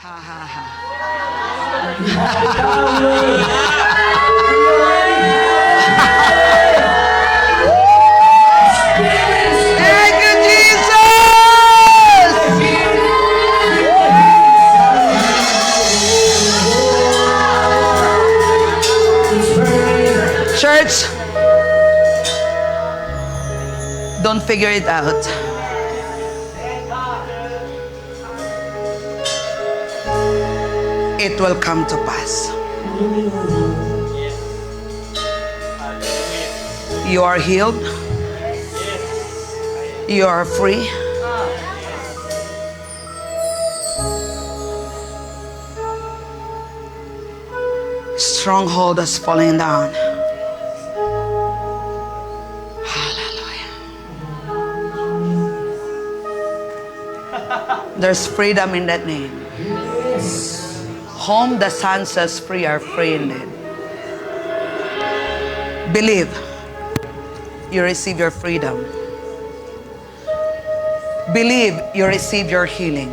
Ha ha ha. Thank you, Jesus! Church, don't figure it out. It will come to pass. You are healed. You are free. Stronghold is falling down. Hallelujah. There's freedom in that name. Whom the Son says free are free indeed. Believe. You receive your freedom. Believe you receive your healing.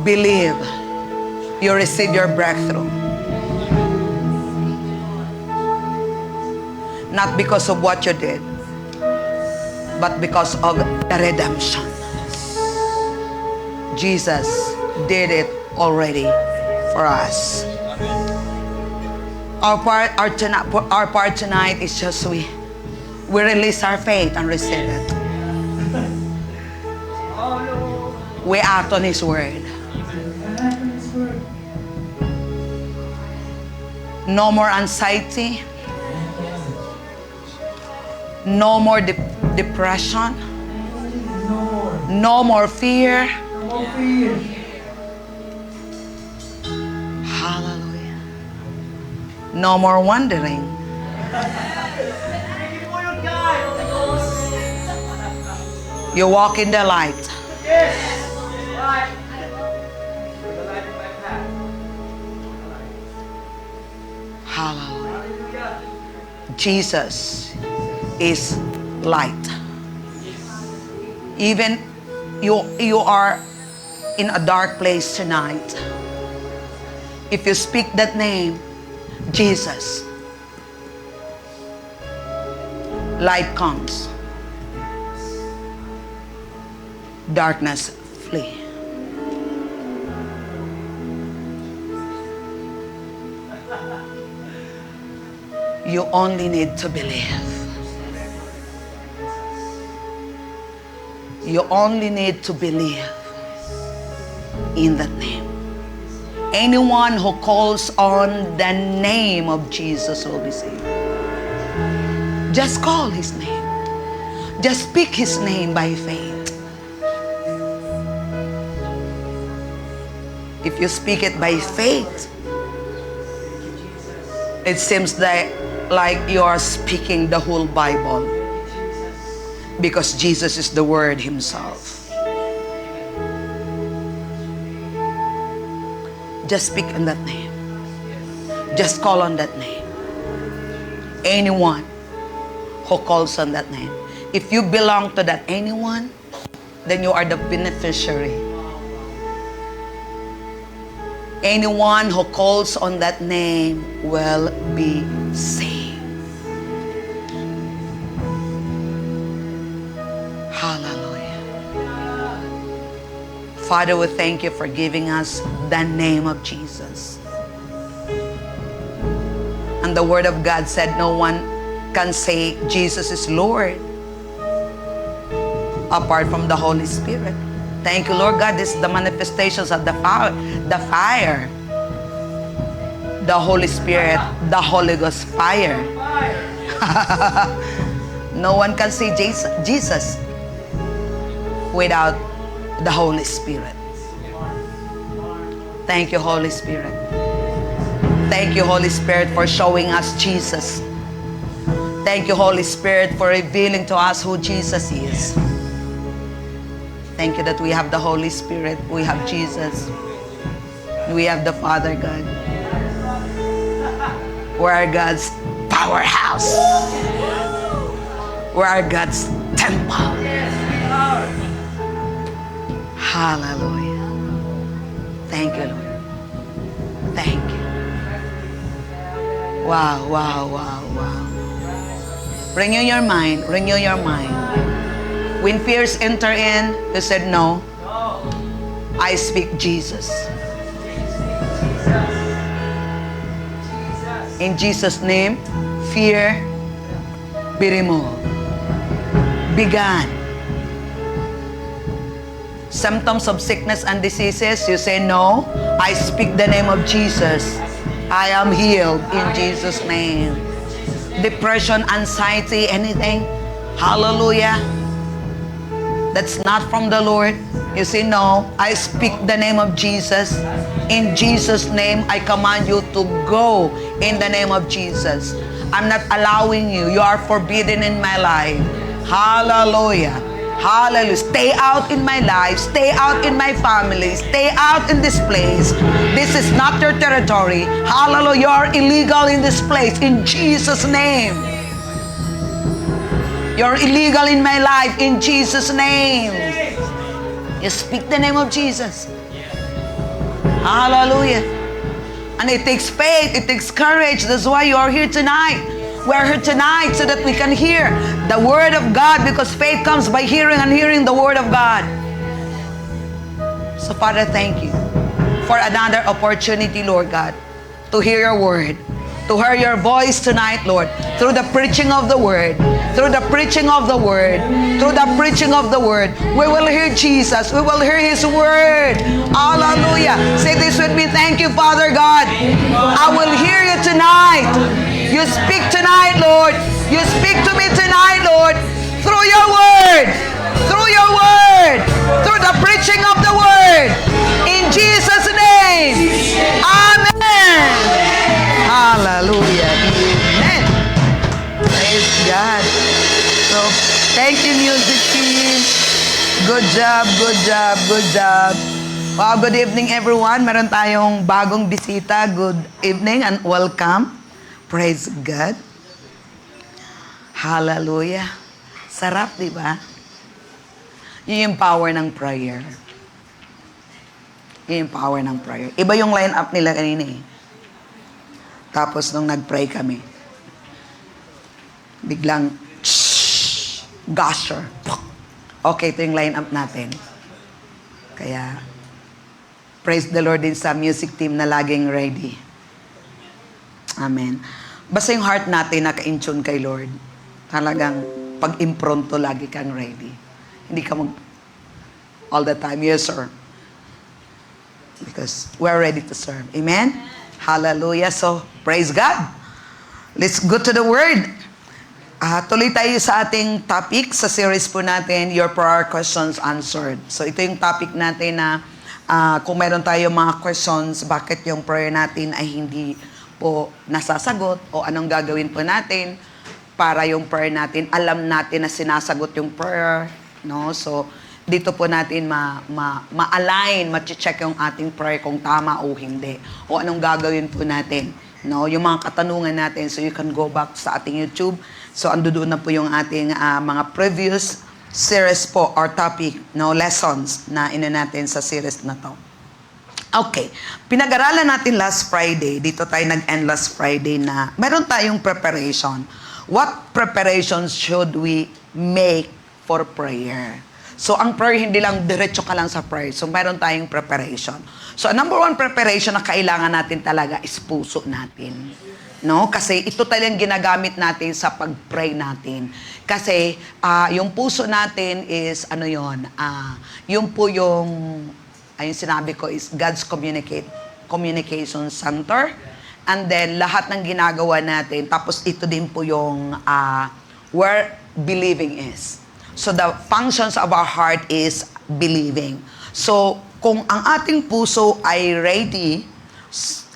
Believe you receive your breakthrough. Not because of what you did, but because of the redemption. Jesus did it already for us. Our part tonight is just we release our faith and receive it. We act on His word. No more anxiety. No more depression. No more fear. Hallelujah. No more wandering. You walk in the light. Hallelujah. Jesus is light. Even you are in a dark place tonight. If you speak that name, Jesus, light comes. Darkness flee. You only need to believe. You only need to believe in that name. Anyone who calls on the name of Jesus will be saved. Just call His name. Just speak His name by faith. If you speak it by faith, it seems that like you are speaking the whole Bible, because Jesus is the Word Himself. Just speak on that name. Just call on that name. Anyone who calls on that name. If you belong to that anyone, then you are the beneficiary. Anyone who calls on that name will be saved. Hallelujah. Father, we thank You for giving us the name of Jesus. And the Word of God said no one can say Jesus is Lord apart from the Holy Spirit. Thank You, Lord God. This is the manifestations of the fire, the Holy Spirit, the Holy Ghost fire. No one can see Jesus without the Holy Spirit. Thank You, Holy Spirit. Thank You, Holy Spirit, for showing us Jesus. Thank You, Holy Spirit, for revealing to us who Jesus is. Thank You that we have the Holy Spirit, we have Jesus, we have the Father God. We are God's powerhouse. We are God's temple. Hallelujah. Wow, wow, wow, wow. Renew your mind. Renew your mind. When fears enter in, you said, no. I speak Jesus. In Jesus' name, fear be removed. Be gone. Symptoms of sickness and diseases, you say, no. I speak the name of Jesus. I am healed in Jesus' name. Depression, anxiety, anything, hallelujah, that's not from the Lord, you say, no. I speak the name of Jesus. In Jesus' name, I command you to go in the name of Jesus. I'm not allowing you. You are forbidden in my life. Hallelujah. Hallelujah. Stay out in my life. Stay out in my family. Stay out in this place. This is not your territory. Hallelujah. You are illegal in this place. In Jesus' name. You're illegal in my life. In Jesus' name. You speak the name of Jesus. Hallelujah. And it takes faith. It takes courage. That's why you are here tonight. We are here tonight so that we can hear the Word of God, because faith comes by hearing, and hearing the Word of God. So Father, thank you for another opportunity, Lord God, to hear your Word, to hear your voice tonight, Lord, through the preaching of the Word, through the preaching of the Word, through the preaching of the Word. We will hear Jesus. We will hear His Word. Hallelujah. Say this with me. Thank you, Father God. I will hear you tonight. You speak tonight, Lord. You speak to me tonight, Lord, through your Word, through your Word, through the preaching of the Word. In Jesus' name. Amen. Hallelujah. Amen. Praise God. So, thank you, music team. Good job, good job, good job. Wow, good evening, everyone. Meron tayong bagong bisita. Good evening and welcome. Praise God. Hallelujah. Sarap, di ba? Yun yung power ng prayer. Yun yung power ng prayer. Iba yung line-up nila kanina eh. Tapos nung nag-pray kami, biglang, gusher. Okay, ito yung line-up natin. Kaya, praise the Lord din sa music team na laging ready. Amen. Basta yung heart natin naka-in-tune kay Lord. Talagang pag-impronto lagi kang ready. Hindi ka all the time, yes sir. Because we're ready to serve. Amen? Hallelujah. So, praise God. Let's go to the Word. Tuloy tayo sa ating topic sa series po natin, Your Prayer Questions Answered. So, ito yung topic natin na kung meron tayo mga questions, bakit yung prayer natin ay hindi po nasasagot o anong gagawin po natin para yung prayer natin, alam natin na sinasagot yung prayer, no? So, dito po natin ma-align, ma-check yung ating prayer kung tama o hindi. O anong gagawin po natin, no? Yung mga katanungan natin, so you can go back sa ating YouTube. So, ando doon na po yung ating mga previous series po or topic, no? Lessons na ina natin sa series na to. Okay. Pinag-aralan natin last Friday, dito tayo nag-end last Friday na meron tayong preparation. What preparations should we make for prayer? So, ang prayer, hindi lang diretso ka lang sa prayer. So, meron tayong preparation. So, number one preparation na kailangan natin talaga is puso natin. No? Kasi ito talagang ginagamit natin sa pag-pray natin. Kasi, yung puso natin is, yung po yung sinabi ko is God's communication center. And then, lahat ng ginagawa natin, tapos ito din po yung where believing is. So, the functions of our heart is believing. So, kung ang ating puso ay ready,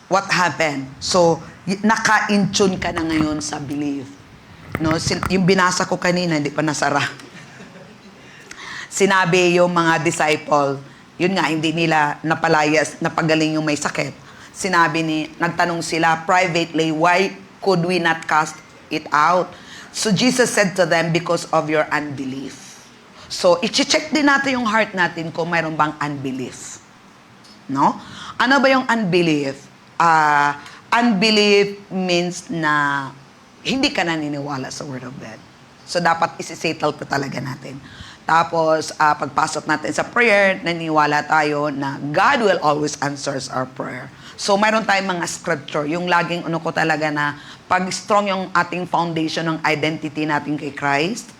what happened? So, naka-in-tune ka na ngayon sa belief. No? Yung binasa ko kanina, hindi pa nasara. Sinabi yung mga disciple, yun nga, hindi nila napalayas, napagaling yung may sakit. Nagtanong sila privately, why could we not cast it out? So Jesus said to them, because of your unbelief. So, i-check din natin yung heart natin kung mayroon bang unbelief. No? Ano ba yung unbelief? unbelief means na hindi ka naniniwala sa Word of God. So, dapat isi-settle ko talaga natin. Tapos, pagpasok natin sa prayer, naniniwala tayo na God will always answers our prayer. So, mayroon tayong mga scripture. Yung laging ko talaga na pag strong yung ating foundation ng identity natin kay Christ,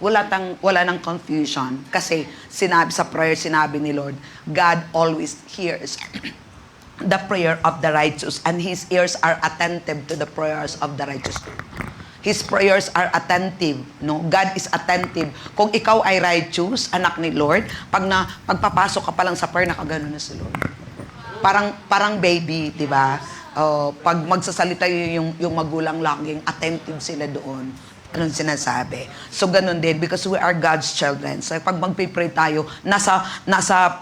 wala nang confusion. Kasi sinabi sa prayer, sinabi ni Lord, God always hears the prayer of the righteous, and His ears are attentive to the prayers of the righteous. His prayers are attentive, no? God is attentive. Kung ikaw ay righteous, anak ni Lord, pagpapasok ka pa lang sa prayer, nakagano na si Lord. Parang baby, di ba? Pag magsasalita yung magulang laging attentive sila doon. Anong sinasabi? So, ganun din, because we are God's children. So, pag magpipray tayo, nasa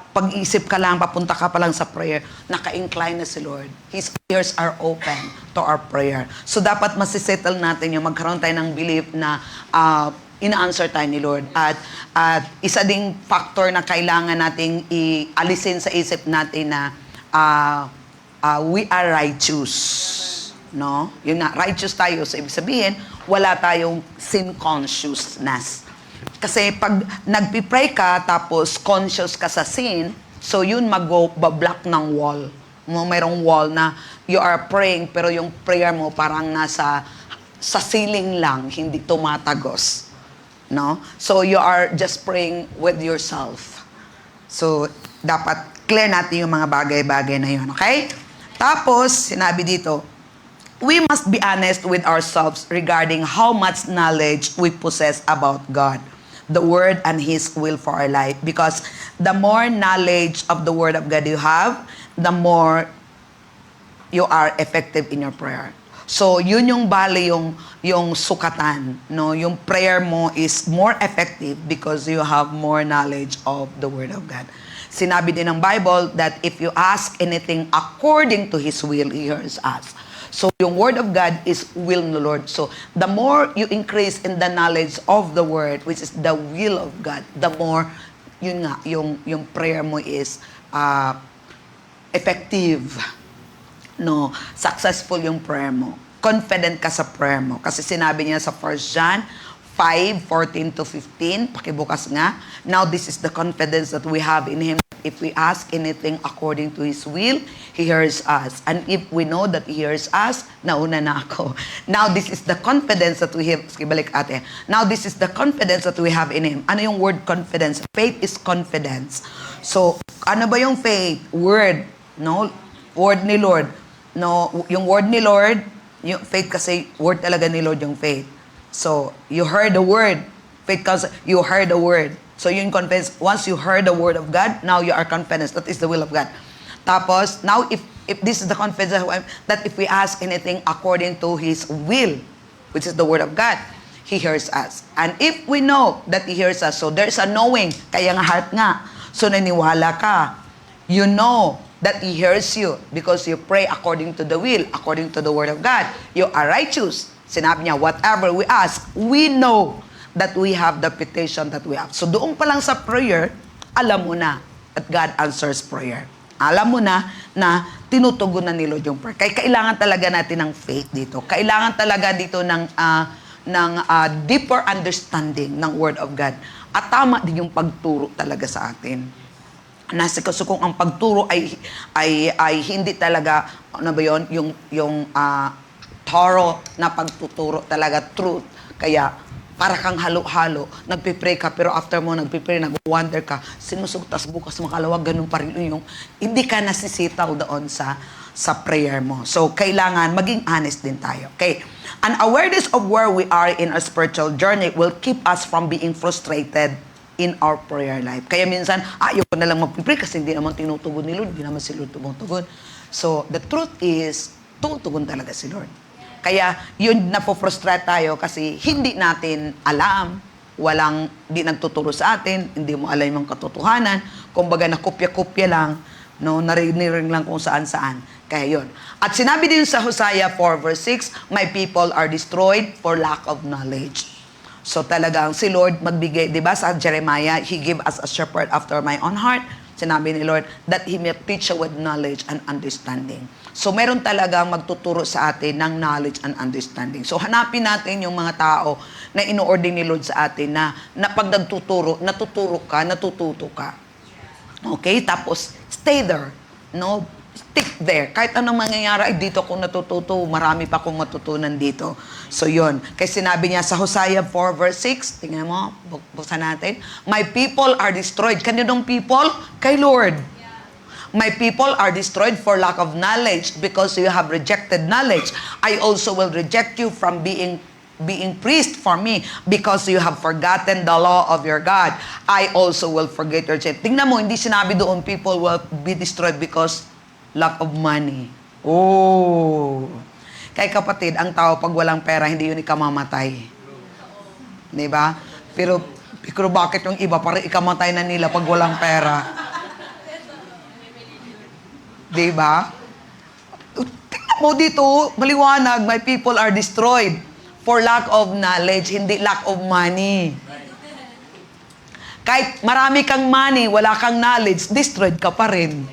pag-isip ka lang, papunta ka pa lang sa prayer, naka-incline na si Lord. His ears are open to our prayer. So, dapat masisettle natin yung magkaroon tayo ng belief na ina-answer tayo ni Lord. At isa ding factor na kailangan nating ialisin sa isip natin na we are righteous. No? Yung na, righteous tayo. So, ibig sabihin, wala tayong sin consciousness. Kasi pag nagpipray ka, tapos conscious ka sa sin, so yun mag-block ng wall. Mayroong wall na you are praying, pero yung prayer mo parang nasa sa ceiling lang, hindi tumatagos. No? So you are just praying with yourself. So, dapat clear natin yung mga bagay-bagay na yun. Okay? Tapos, sinabi dito, we must be honest with ourselves regarding how much knowledge we possess about God, the Word, and His will for our life. Because the more knowledge of the Word of God you have, the more you are effective in your prayer. So, yun yung bali yung sukatan. No? Yung prayer mo is more effective because you have more knowledge of the Word of God. Sinabi din ng Bible that if you ask anything according to His will, He hears us. So, yung Word of God is will ng Lord. So, the more you increase in the knowledge of the Word, which is the will of God, the more, yun nga, yung prayer mo is effective. No, successful yung prayer mo. Confident ka sa prayer mo. Kasi sinabi niya sa 1 John 5:14-15, pakibukas nga. Now, this is the confidence that we have in Him. If we ask anything according to His will, He hears us. And if we know that He hears us, nauna na ako. Now, this is the confidence that we have. Sige, balik ate. Now, this is the confidence that we have in Him. Ano yung word confidence? Faith is confidence. So, ano ba yung faith? Word. No? Word ni Lord. No, yung word ni Lord, yung faith kasi, word talaga ni Lord yung faith. So, you heard the word. Faith because you heard the word. So, yung confidence, once you heard the word of God, now you are confident. That is the will of God. Tapos, now if this is the confidence that if we ask anything according to His will, which is the word of God, He hears us. And if we know that He hears us, so there's a knowing, kaya nga heart nga. So, naniwala ka. You know that He hears you because you pray according to the will, according to the word of God. You are righteous. Sinabi niya, whatever we ask, we know that we have the petition that we have. So doon pa lang sa prayer, alam mo na that God answers prayer. Alam mo na tinutugon na ni Lord yung prayer. Kaya kailangan talaga natin ng faith dito. Kailangan talaga dito ng deeper understanding ng Word of God. At tama din yung pagturo talaga sa atin. Nasa kasi kung ang pagturo ay hindi talaga, ano ba yun, yung thorough na pagtuturo talaga, truth. Kaya, para kang halo-halo, nagpipray ka, pero after mo nagpipray, nag-wonder ka, sinusugtas bukas makalawag, ganun pa rin yung, hindi ka nasisitaw doon sa prayer mo. So, kailangan maging honest din tayo. Okay? An awareness of where we are in our spiritual journey will keep us from being frustrated in our prayer life. Kaya minsan, ayoko na lang magpipray kasi hindi naman tinutugon ni Lord, hindi naman si Lord tumutugon. So, the truth is, tumutugon talaga si Lord. Kaya yun napofrustrate tayo kasi hindi natin alam, di nagtuturo sa atin, hindi mo alam yung katotohanan, kumbaga nakopya-kopya lang, no, narinig lang kung saan-saan. Kaya yun. At sinabi din sa Hosea 4 verse 6, my people are destroyed for lack of knowledge. So talagang si Lord magbigay, di ba sa Jeremiah, He gave us a shepherd after my own heart. Sinabi ni Lord, that He may teach you with knowledge and understanding. So, meron talagang magtuturo sa atin ng knowledge and understanding. So, hanapin natin yung mga tao na ino-ordain ni Lord sa atin na pag nagtuturo, natuturo ka, natututo ka. Okay? Tapos, stay there. No? Stick there. Kahit anong mangyayari, ay dito ako natututo, marami pa akong matutunan dito. So, yun. Kasi sinabi niya sa Hosea 4 verse 6, tingnan mo, buksan natin. My people are destroyed. Kaninong people? Kay Lord. My people are destroyed for lack of knowledge because you have rejected knowledge. I also will reject you from being priest for me because you have forgotten the law of your God. I also will forget your sin. Tingnan mo, hindi sinabi doon people will be destroyed because lack of money. Oh. Kaya kapatid, ang tao pag walang pera, hindi yun ikamamatay. Diba? Pero bakit yung iba, parang ikamatay na nila pag walang pera? Diba? Tingnan mo dito, maliwanag, my people are destroyed for lack of knowledge, hindi lack of money. Kahit marami kang money, wala kang knowledge, destroyed ka pa rin.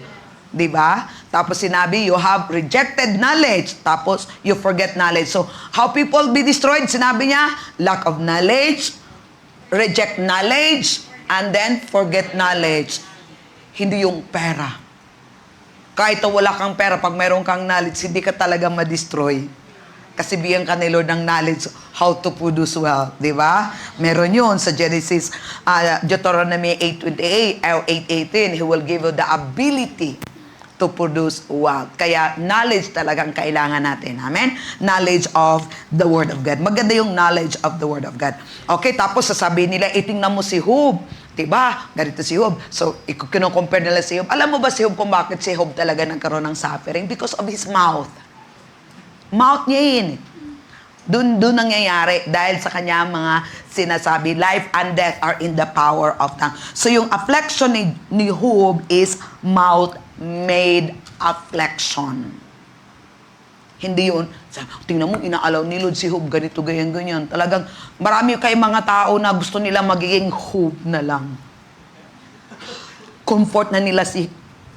Diba? Tapos sinabi, you have rejected knowledge. Tapos, you forget knowledge. So, how people be destroyed? Sinabi niya, lack of knowledge, reject knowledge, and then forget knowledge. Hindi yung pera. Kahit wala kang pera, pag mayroon kang knowledge, hindi ka talaga ma-destroy. Kasi bigyan ka ni Lord ng knowledge how to produce wealth. Di ba? Meron yun sa Genesis, Deuteronomy 8:18. He will give you the ability to produce wealth. Kaya knowledge talagang kailangan natin. Amen? Knowledge of the Word of God. Maganda yung knowledge of the Word of God. Okay, tapos sasabihin nila, itingnan mo si Job. Diba? Ganito si Job. So, kino-compare nila si Job. Alam mo ba si Job kung bakit si Job talaga nagkaroon ng suffering? Because of his mouth. Mouth niya yun. Doon nangyayari dahil sa kanya mga sinasabi, life and death are in the power of tongue. So, yung affliction ni Job is mouth-made affliction. Hindi yun. Tingnan mo, inaalaw ni Lord si Job, ganito, ganyan. Talagang marami kay mga tao na gusto nila magiging Job na lang. Comfort na nila si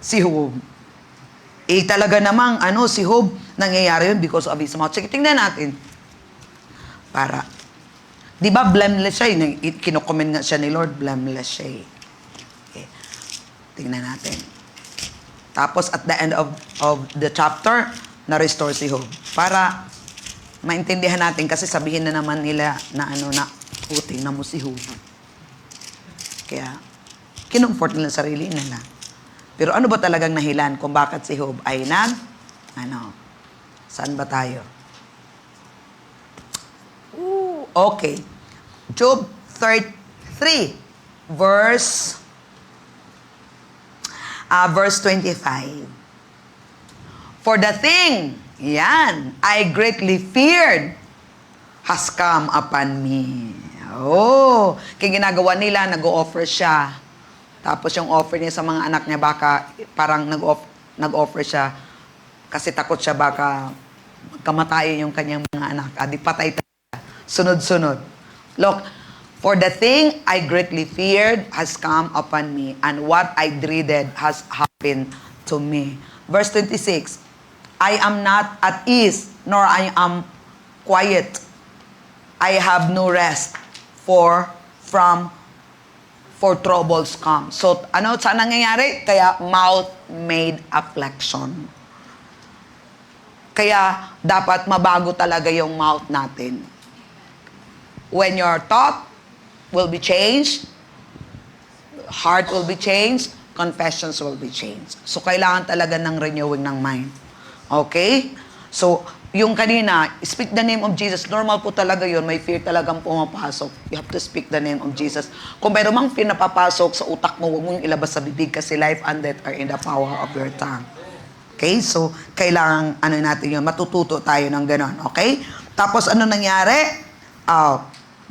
Job. Talaga namang, si Job, nangyayari yun because of his mouth. Sige, tingnan natin. Di ba blameless siya? Kinokomment nga siya ni Lord, blameless siya. Okay. Tingnan natin. Tapos, at the end of the chapter, na-restore si Job. Para maintindihan natin, kasi sabihin na naman nila na tingnan mo si Job. Kaya, kinumfort nila sarili nila. Pero ano ba talagang nahilan kung bakit si Job ay saan ba tayo? Okay. Job 33, verse 25. For the thing, I greatly feared, has come upon me. Oh, kaya ginagawa nila, nag-o-offer siya. Tapos yung offer niya sa mga anak niya, baka parang nag-offer siya kasi takot siya baka magkamatayin yung kanyang mga anak. Adi patay tayo. Sunod-sunod. Look, for the thing I greatly feared has come upon me, and what I dreaded has happened to me. Verse 26, I am not at ease, nor I am quiet. I have no rest, for troubles come. So, saan nangyayari? Kaya, mouth-made affliction. Kaya, dapat mabago talaga yung mouth natin. When your thought will be changed, heart will be changed, confessions will be changed. So, kailangan talaga ng renewing ng mind. Okay? So, yung kanina, speak the name of Jesus. Normal po talaga yun. May fear talagang pumapasok. You have to speak the name of Jesus. Kung mayroon mang fear na papasok sa utak mo, huwag mong ilabas sa bibig kasi life and death are in the power of your tongue. Okay? So, kailangan, natin yun, matututo tayo ng ganon. Okay? Tapos, nangyari?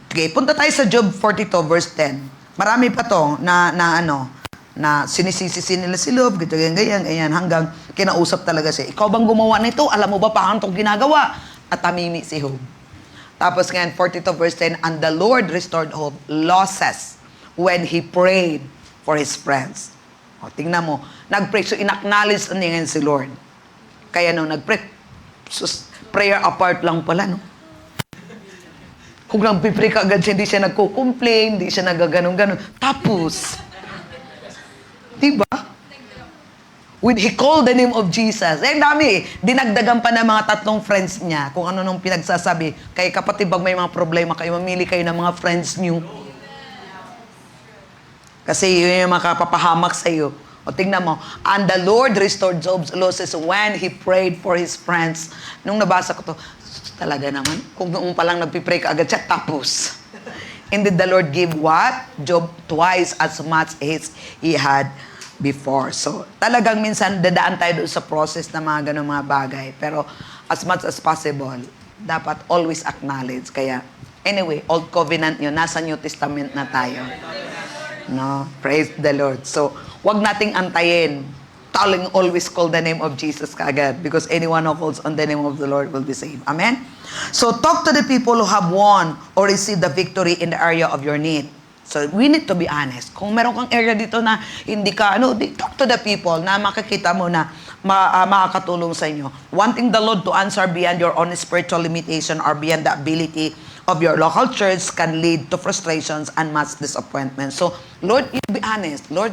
Okay, punta tayo sa Job 42 verse 10. Marami pa to na sinisisi nila si Job, ganyan, hanggang kinausap talaga siya. Ikaw bang gumawa nito? Alam mo ba paano itong ginagawa? At tamimi si Job. Tapos ngayon, 42 verse 10, and the Lord restored Job losses when he prayed for his friends. O, tingnan mo, nag-pray. So, in-acknowledge niya ngayon si Lord. Kaya nung nag-pray, prayer apart lang pala, no? Kung nag-pray ka agad siya, hindi siya nagko-complain, hindi siya nagaganon-ganon. Tapos, diba? When he called the name of Jesus, dami dinagdagan pa ng mga 3 friends niya kung ano nung pinagsasabi. Kaya kapatid, pag may mga problema kayo, mamili kayo ng mga friends niyo. Kasi yun yung makapapahamak sa iyo. O tingnan mo, and the Lord restored Job's losses when he prayed for his friends. Nung nabasa ko to, talaga naman, kung noong palang nagpipray ka agad siya, tapos. And did the Lord give what? Job twice as much as he had before. So, talagang minsan dadaan tayo doon sa process na mga ganong mga bagay. Pero, as much as possible, dapat always acknowledge. Kaya, anyway, Old Covenant yun, nasa New Testament na tayo. No? Praise the Lord. So, wag nating antayin. Always call the name of Jesus kaagad, because anyone who calls on the name of the Lord will be saved. Amen? So, talk to the people who have won or received the victory in the area of your need. So, we need to be honest. Kung meron kang area dito na hindi ka, talk to the people na makikita mo na makakatulong sa inyo. Wanting the Lord to answer beyond your own spiritual limitation or beyond the ability of your local church can lead to frustrations and much disappointment. So, Lord, you be honest. Lord,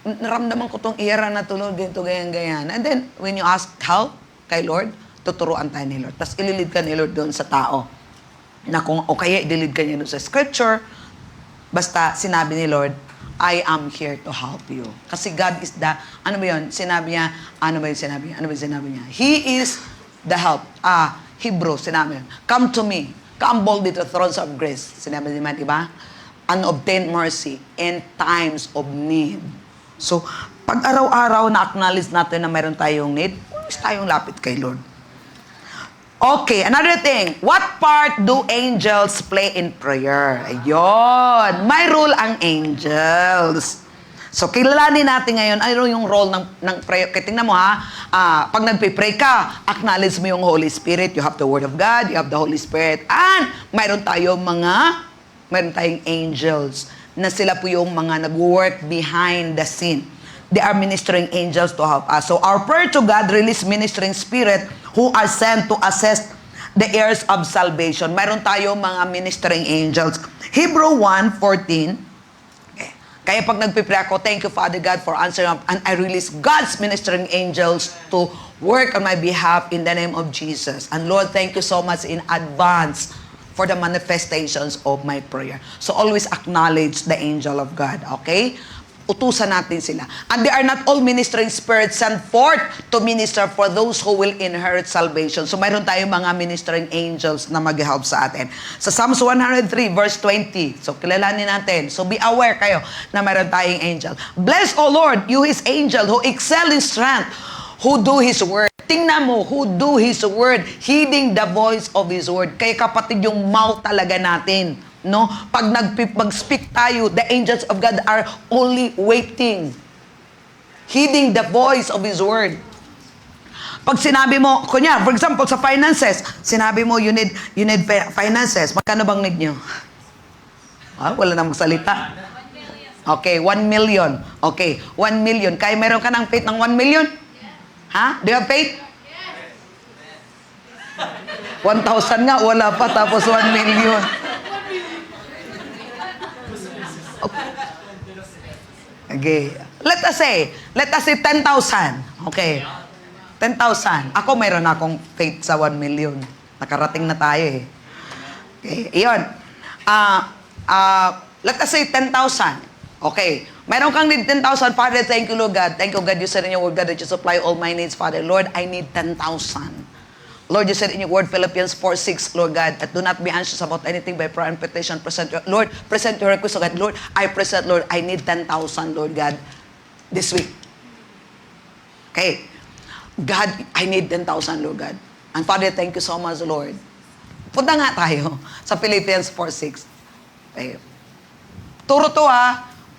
naramdaman ko tong era na to, Lord, ganito, ganyan. And then, when you ask help kay Lord, tuturuan tayo ni Lord. Tapos, ililid ka ni Lord doon sa tao. Na kung, o kaya, ililid ka niya doon sa scripture. Basta, sinabi ni Lord, I am here to help you. Kasi God is the, ano ba yun? Sinabi niya, ano ba yung sinabi niya? He is the help. Hebrew, sinabi yun. Come to me. Come boldly to the thrones of grace. Sinabi niya, diba? And obtain mercy in times of need. So, pag araw-araw na-acknowledge natin na mayroon tayong need, always tayong lapit kay Lord. Okay, another thing. What part do angels play in prayer? Ayun. May role ang angels. So, kilalanin natin ngayon, ano yung role ng prayer. Kaya tingnan mo pag nagpipray ka, acknowledge mo yung Holy Spirit. You have the Word of God, you have the Holy Spirit. And, mayroon tayong angels na sila po yung mga nag-work behind the scene. They are ministering angels to help us. So, our prayer to God release ministering spirit who are sent to assist the heirs of salvation. Mayroon tayong mga ministering angels. Hebrew 1:14. Okay. Kaya pag nagpipray ako, thank you, Father God, for answering up. And I release God's ministering angels to work on my behalf in the name of Jesus. And Lord, thank you so much in advance for the manifestations of my prayer. So always acknowledge the angel of God. Okay? Utusan natin sila. And they are not all ministering spirits sent forth to minister for those who will inherit salvation. So mayroon tayong mga ministering angels na mag-help sa atin. Sa Psalms 103 verse 20. So kilalanin natin. So be aware kayo na mayroon tayong angel. Bless, O Lord, you His angel who excel in strength, who do His word. Tingnan mo, who do His word, heeding the voice of His word. Kaya kapatid, yung mouth talaga natin. No? Pag mag-speak tayo, the angels of God are only waiting. Heeding the voice of His word. Pag sinabi mo, kunya, for example, sa finances, sinabi mo, you need finances. Magkano bang need nyo? Wala na magsalita. Okay, 1 million. Okay, 1 million. Kaya meron ka ng faith ng 1 million? Do you have faith? 1,000 nga, wala pa, tapos 1 million. Okay. Let us say 10,000. Okay. 10,000. Ako mayroon akong faith sa 1 million. Nakarating na tayo eh. Okay. Iyon. Let us say 10,000. Okay. Mayroon kang need 10,000. Father, thank you, Lord God. Thank you, God. You said in your word, God, that you supply all my needs, Father. Lord, I need 10,000. Lord, you said in your word, Philippians 4:6, Lord God, that do not be anxious about anything by prayer and petition. Present your request, God. Lord, I present, Lord, I need 10,000, Lord God, this week. Okay. God, I need 10,000, Lord God. And Father, thank you so much, Lord. Punta nga tayo sa Philippians 4:6. Okay. Turo to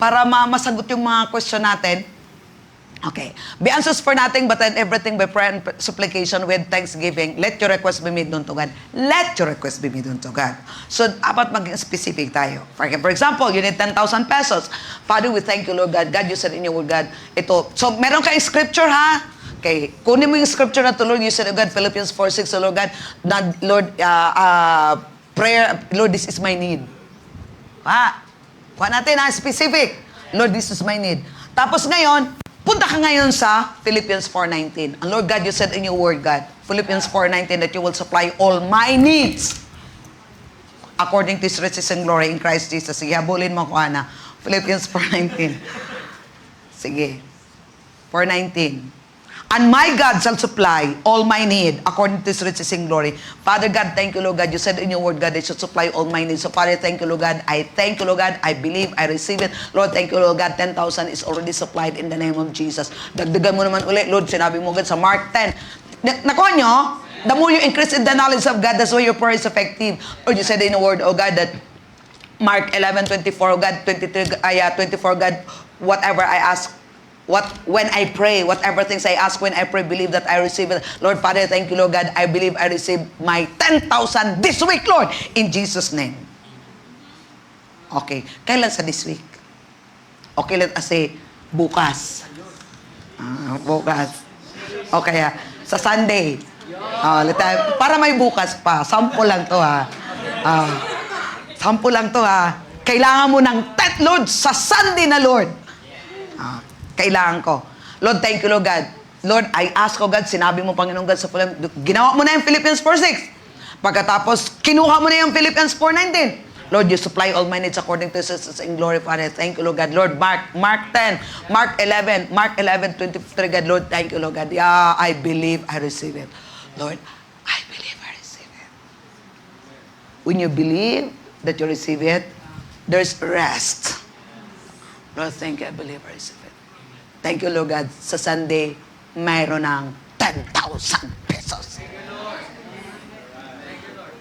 para masagot yung mga question natin. Okay. Be anxious for nothing, but in everything by prayer and supplication with thanksgiving. Let your request be made known to God. Let your request be made known to God. So, dapat maging specific tayo. For example, you need 10,000 pesos. Father, we thank you, Lord God. God, you said in your word, God, ito. So, meron kayong scripture, ha? Okay. Kunin mo yung scripture na to, Lord. You said, oh God, Philippians 4:6, so Lord God, Lord, prayer, Lord, this is my need. Kuha natin, ha? Specific. Lord, this is my need. Tapos ngayon, punta ka ngayon sa Philippians 4:19. And Lord God, you said in your word, God, Philippians 4:19, that you will supply all my needs according to His riches and glory in Christ Jesus. Sige, habulin mo ko, Ana. Philippians 4:19. Sige. 4:19. And my God shall supply all my need according to His riches and glory. Father God, thank you, Lord God. You said in your word, God, that you should supply all my needs. So, Father, thank you, Lord God. I thank you, Lord God. I believe, I receive it. Lord, thank you, Lord God. 10,000 is already supplied in the name of Jesus. Dagdagan mo naman ulit, Lord. Sinabi mo God sa Mark 10. Nakuha nyo? The more you increase in the knowledge of God, that's why your prayer is effective. Lord, you said in your word, oh God, that Mark 11:24, oh God, 24, God, whatever I ask, when I pray, whatever things I ask when I pray, believe that I receive it. Lord, Father, thank you, Lord God. I believe I receive my 10,000 this week, Lord, in Jesus' name. Okay. Kailan sa this week? Okay, let us say, bukas. Bukas. Okay, sa Sunday. Para may bukas pa. Sample lang to, ha. Sample lang to, ha. Kailangan mo ng Lord, sa Sunday na, Lord. Kailangan ko. Lord, thank you, Lord God. Lord, I ask, oh God, sinabi mo, Panginoon God, sa ginawa mo na yung Philippians 4:6. Pagkatapos, kinuha mo na yung Philippians 4:19. Lord, you supply all my needs according to His riches and glory, Father. Thank you, Lord God. Lord, Mark 10, Mark 11, 23, God. Lord, thank you, Lord God. Yeah, I believe I receive it. Lord, I believe I receive it. When you believe that you receive it, there's rest. Lord, thank you, I believe I receive it. Thank you, Lord God. Sa Sunday, mayroon ng 10,000 pesos.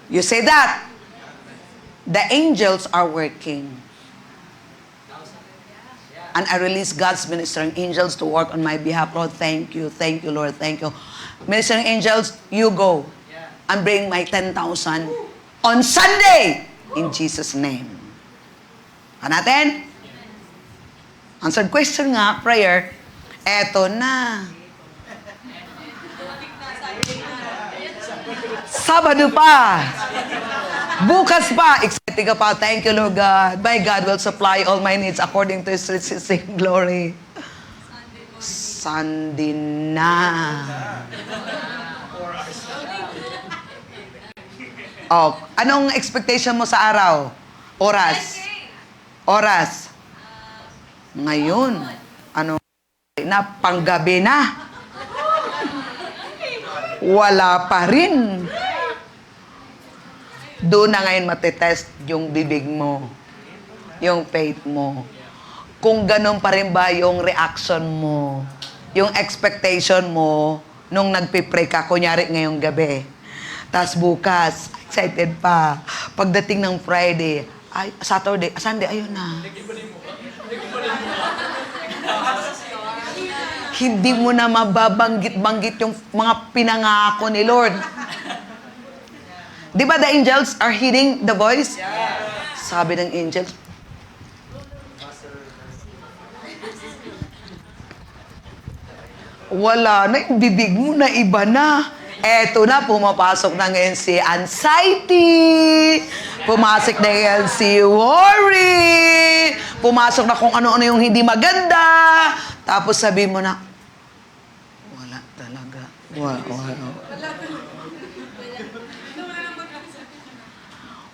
You say that. The angels are working. And I release God's ministering angels to work on my behalf. Lord, thank you. Thank you, Lord. Thank you. Ministering angels, you go and bring my 10,000 on Sunday. In Jesus' name. Natin? Answered question nga, prayer. Eto na. Sabado pa. Bukas pa. Excited ka pa. Thank you, Lord God. My God will supply all my needs according to His riches and glory. Sunday na. Oh, anong expectation mo sa araw? Oras. Oras. Ngayon, ano na, panggabi na. Wala pa rin. Doon na ngayon matitest yung bibig mo, yung faith mo. Kung ganun pa rin ba yung reaction mo, yung expectation mo nung nagpipray ka, kunyari ngayong gabi. Tapos bukas, excited pa. Pagdating ng Friday, Saturday, Sunday, ayun na. Hindi mo na mababanggit-banggit yung mga pinangako ni Lord. Di ba the angels are hearing the voice? Sabi ng angels, wala na, yung bibig mo na iba na. Eto na, pumapasok na ngayon si anxiety, pumasok na ngayon si worry, pumasok na kung ano-ano yung hindi maganda. Tapos sabi mo na, wala talaga. Wala.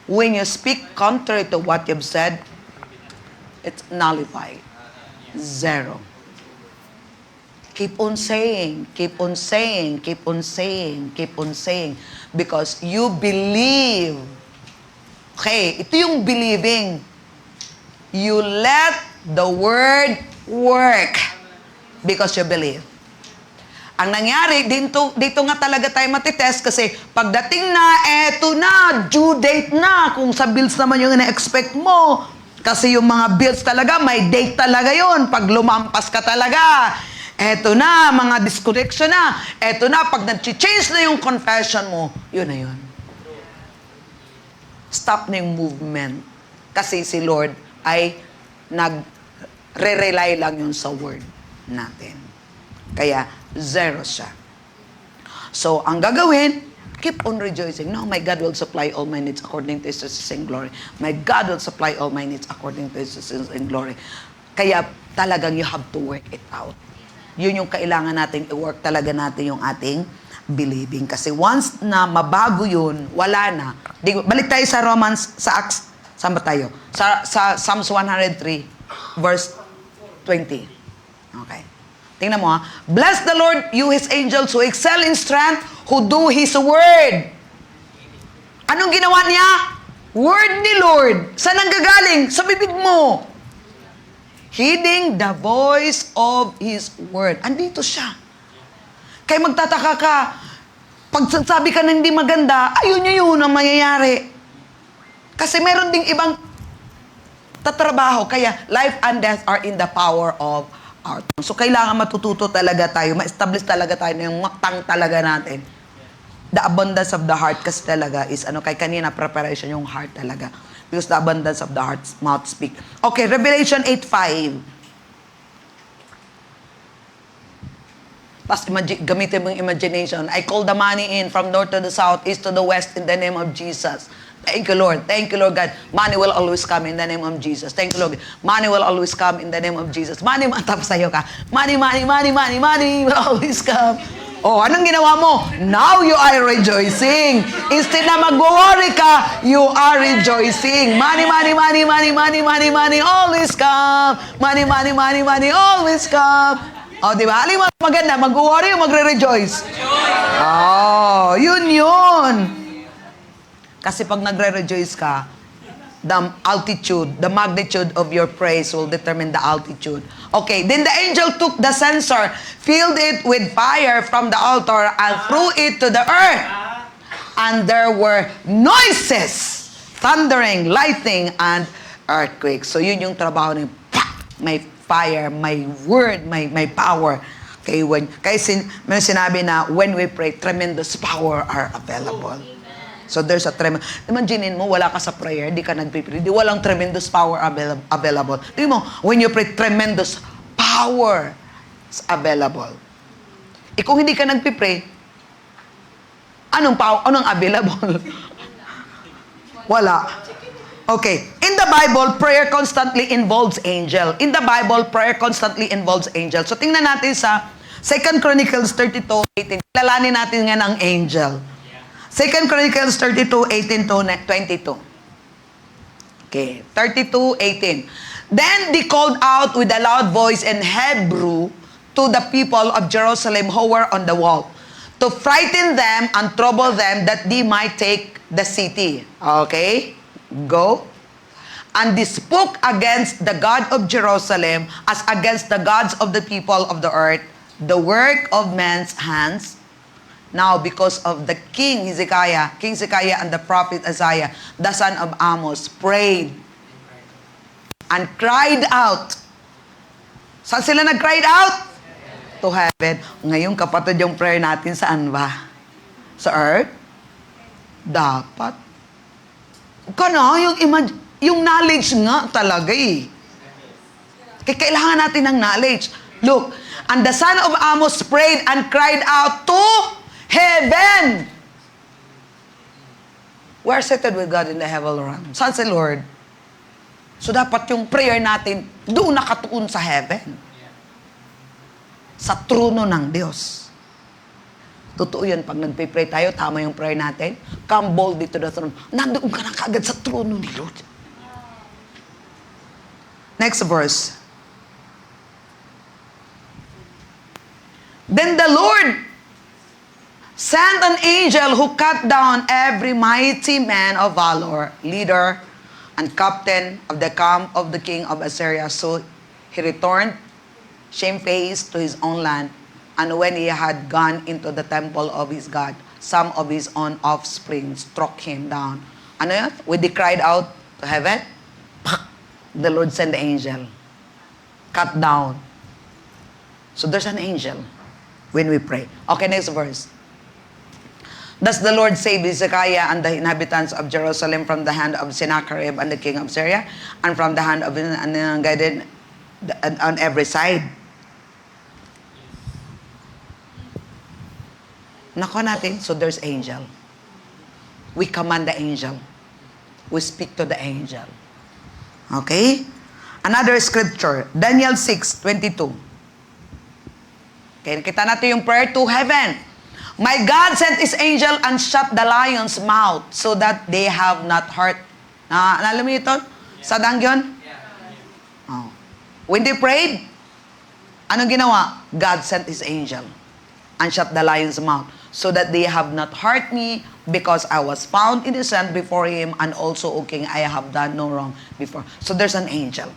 When you speak contrary to what you've said, it's nullified. Zero. Keep on saying, keep on saying, keep on saying, keep on saying. Because you believe. Okay, ito yung believing. You let the word work. Because you believe. Ang nangyari, dito nga talaga tayo matitest kasi pagdating na, eto na, due date na, kung sa bills naman yung ina-expect mo. Kasi yung mga bills talaga, may date talaga yon. Pag lumampas ka talaga, Eto na, mga disconnection na. Eto na, pag nag-change na yung confession mo, yun na yun. Stop na yung movement. Kasi si Lord ay nag-rely lang yun sa word natin. Kaya, zero siya. So, ang gagawin, keep on rejoicing. No, my God will supply all my needs according to His riches and glory. My God will supply all my needs according to His riches and glory. Kaya, talagang you have to work it out. Yun yung kailangan natin i-work talaga natin yung ating believing. Kasi once na mabago yun, wala na. Balik tayo sa Romans, sa Acts, saan ba tayo? Sa Psalms 103, verse 20. Okay. Tingnan mo ha. Bless the Lord, you His angels who excel in strength, who do His word. Anong ginawa niya? Word ni Lord. Saan ang gagaling? Sa bibig mo. Heeding the voice of His word. Andito siya. Kaya magtataka ka, pag sabi ka na hindi maganda, ayun yun ang mangyayari. Kasi meron ding ibang tatrabaho. Kaya life and death are in the power of our tongue. So kailangan matututo talaga tayo, ma-establish talaga tayo na yung maktang talaga natin. The abundance of the heart kasi talaga is, kay kanina preparation yung heart talaga. Because the abundance of the heart's mouth speak. Okay, Revelation 8:5. Tapos gamitin mo yung imagination. I call the money in from north to the south, east to the west in the name of Jesus. Thank you, Lord. Thank you, Lord God. Money will always come in the name of Jesus. Thank you, Lord. Money will always come in the name of Jesus. Money, tapos sa'yo ka. Money will always come. Oh, anong ginawa mo? Now you are rejoicing. Instead na mag-worry ka, you are rejoicing. Money, always come. Money, always come. Oh, di ba? Alin mo maganda, mag-worry o magre-rejoice? Oh, yun. Kasi pag nagre-rejoice ka, the altitude, the magnitude of your praise will determine the altitude. Okay, then the angel took the censer, filled it with fire from the altar, and threw it to the earth. And there were noises, thundering, lightning, and earthquakes. So yun yung trabaho ng may fire, may word, may power. Okay, may sinabi na when we pray, tremendous power are available. So there's a tremendous. Imagine mo, wala ka sa prayer, di ka nagpipray, di walang tremendous power available. Tingnan mo, when you pray, tremendous power is available. Kung hindi ka nagpipray, anong available? Wala. Okay. In the Bible, prayer constantly involves angel. In the Bible, prayer constantly involves angel. So tingnan natin sa 2 Chronicles 32:18. Kilalanin natin nga ng angel. 2 Chronicles 32:18 to 22. Okay, 32:18. Then they called out with a loud voice in Hebrew to the people of Jerusalem who were on the wall, to frighten them and trouble them that they might take the city. Okay, go. And they spoke against the God of Jerusalem as against the gods of the people of the earth, the work of men's hands. Now, because of the King Hezekiah and the prophet Isaiah, the son of Amos, prayed and cried out. Saan sila nag-cried out? To heaven. Ngayon, kapatid, yung prayer natin, saan ba? Sa earth? Dapat. Yung knowledge nga talaga eh. Kaya kailangan natin ng knowledge. Look, and the son of Amos prayed and cried out to heaven. We're seated with God in the heavenly realm. Saan si Lord? So dapat yung prayer natin doon nakatuon sa heaven. Sa trono ng Diyos. Totoo yan, pag nagpipray tayo, tama yung prayer natin, come boldly to the throne. Nandoon ka na kagad sa trono ni Lord. Next verse. Then the Lord sent an angel who cut down every mighty man of valor, leader, and captain of the camp of the king of Assyria. So he returned shamefaced to his own land. And when he had gone into the temple of his God, some of his own offspring struck him down. Ano yan? When they cried out to heaven, the Lord sent the angel. Cut down. So there's an angel when we pray. Okay, next verse. Thus the Lord saved Hezekiah and the inhabitants of Jerusalem from the hand of Sennacherib and the king of Syria, and from the hand of guided on every side. Nako natin, so there's angel. We command the angel. We speak to the angel. Okay? Another scripture, Daniel 6:22. Okay, nakita natin yung prayer to heaven. My God sent His angel and shut the lion's mouth so that they have not hurt. Alam mo ito? Sa dangyon? Oh. When they prayed, anong ginawa? God sent His angel and shut the lion's mouth so that they have not hurt me, because I was found innocent before Him, and also, O King, I have done no wrong before. So there's an angel.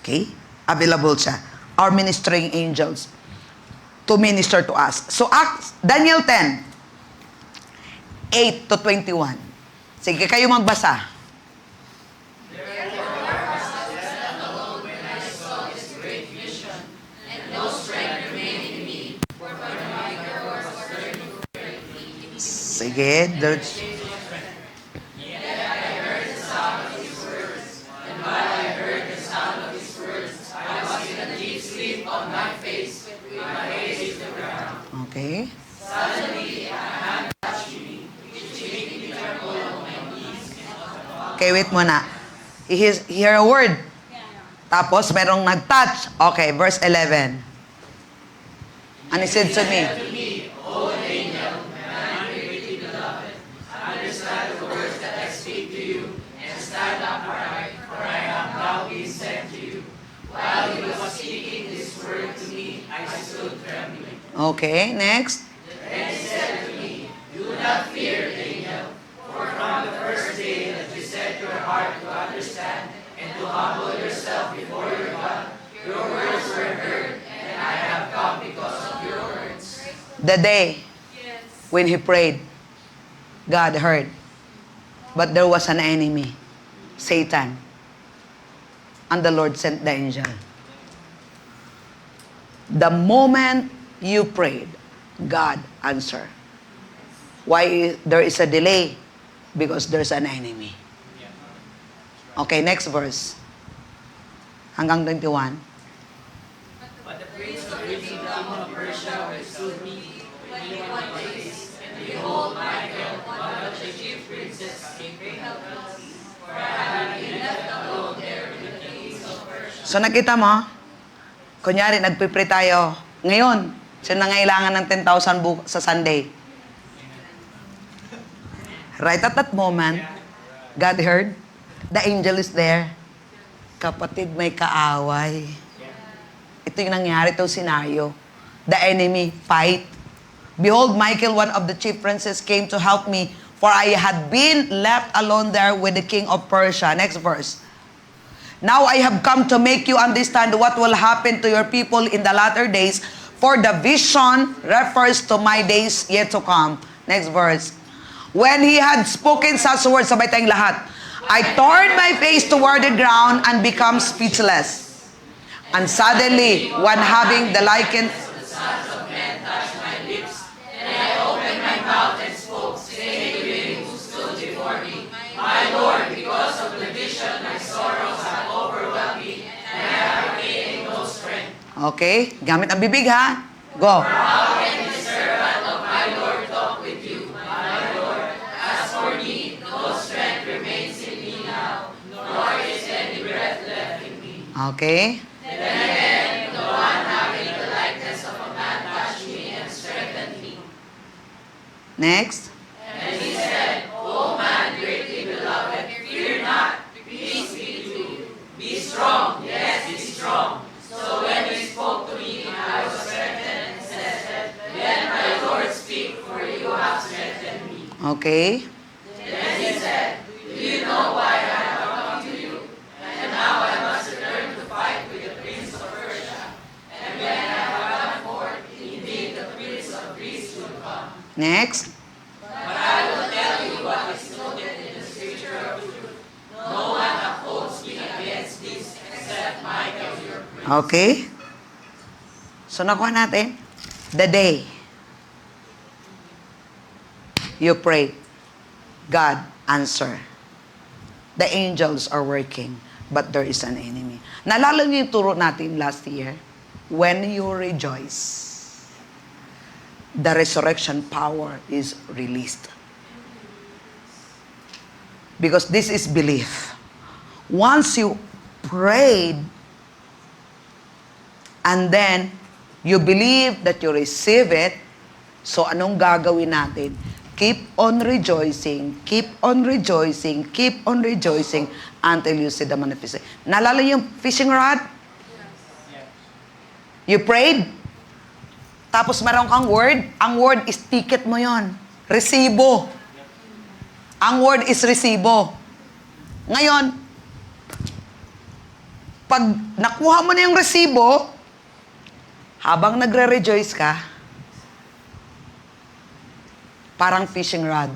Okay? Available siya. Our ministering angels to minister to us. So Daniel 10, 8 to 21. Sige, kayo magbasa. Sige, there's... Okay. Okay, wait muna. Hear a word. Tapos, merong nag-touch. Okay, verse 11. And he said to me, okay, next. Then he said to me, do not fear, Daniel, for from the first day that you set your heart to understand and to humble yourself before your God, your words were heard, and I have come because of your words. The day when he prayed, God heard. But there was an enemy, Satan. And the Lord sent the angel. The moment you prayed, God answered. Why there is a delay? Because there's an enemy. Okay, next verse. Hanggang 21. But the prince of the kingdom of Persia withstood me 21 days, and behold, Michael, one of the chief princes, came to help me, for I had been left alone there with the kings of Persia. So nakita mo, kunyari nagpipray tayo, ngayon, sino nangailangan ng 10,000 sa Sunday? Right at that moment, God heard, the angel is there. Kapatid, may kaaway. Ito yung nangyari, itong scenario. The enemy fight. Behold, Michael, one of the chief princes, came to help me, for I had been left alone there with the king of Persia. Next verse. Now I have come to make you understand what will happen to your people in the latter days, for the vision refers to my days yet to come. Next verse. When he had spoken such words, sabay tayong lahat, I turned my face toward the ground and become speechless. And suddenly, one having the likeness The sons of men touched my lips, and I opened my mouth and spoke, saying to him who stood before me, My Lord, because of the vision, my sorrows have overwhelmed me, and I have gained no strength. Okay? Gamit ang bibig, ha? Go. How can the servant of my Lord talk with you, my Lord? As for me, no strength remains in me now, nor is any breath left in me. Okay? Then again, the one having the likeness of a man touched me and strengthened me. Next. And he said, O man greatly beloved, fear not, peace be to you. Be strong, yes, be strong. So when he spoke to me, I was strengthened and said, Then my Lord speak, for you have strengthened me. Okay? Then he said, Do you know why I have come to you? And now I must return to fight with the prince of Persia. And when I have gone forth, indeed the prince of Greece will come. Next. But I will tell you what is noted in the scripture of truth. No one upholds me against this except Michael your prince. Okay? So, nakuha natin, the day you pray, God answer. The angels are working, but there is an enemy. Naalala niyo yung turo natin last year? When you rejoice, the resurrection power is released. Because this is belief. Once you prayed, and then you believe that you receive it, so anong gagawin natin? Keep on rejoicing, keep on rejoicing, keep on rejoicing until you see the manifestation. Naalala yung fishing rod? You prayed? Tapos meron kang word? Ang word is ticket mo yon. Resibo. Ang word is resibo. Ngayon, pag nakuha mo na yung resibo, habang nagre-rejoice ka, parang fishing rod.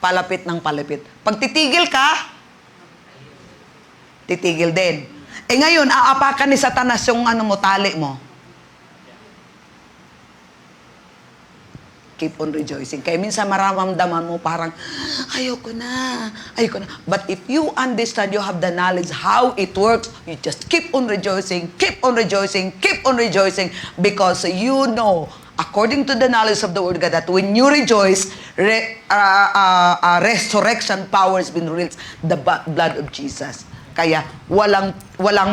Palapit ng palapit. Pag titigil ka, titigil din. Eh ngayon, aapakan ni Satanas yung tali mo. Keep on rejoicing. Kaya minsan mararamdaman mo parang, ayoko na. But if you understand, you have the knowledge how it works, you just keep on rejoicing, keep on rejoicing, keep on rejoicing, because you know, according to the knowledge of the Word of God, that when you rejoice, resurrection power has been released, the blood of Jesus. Kaya walang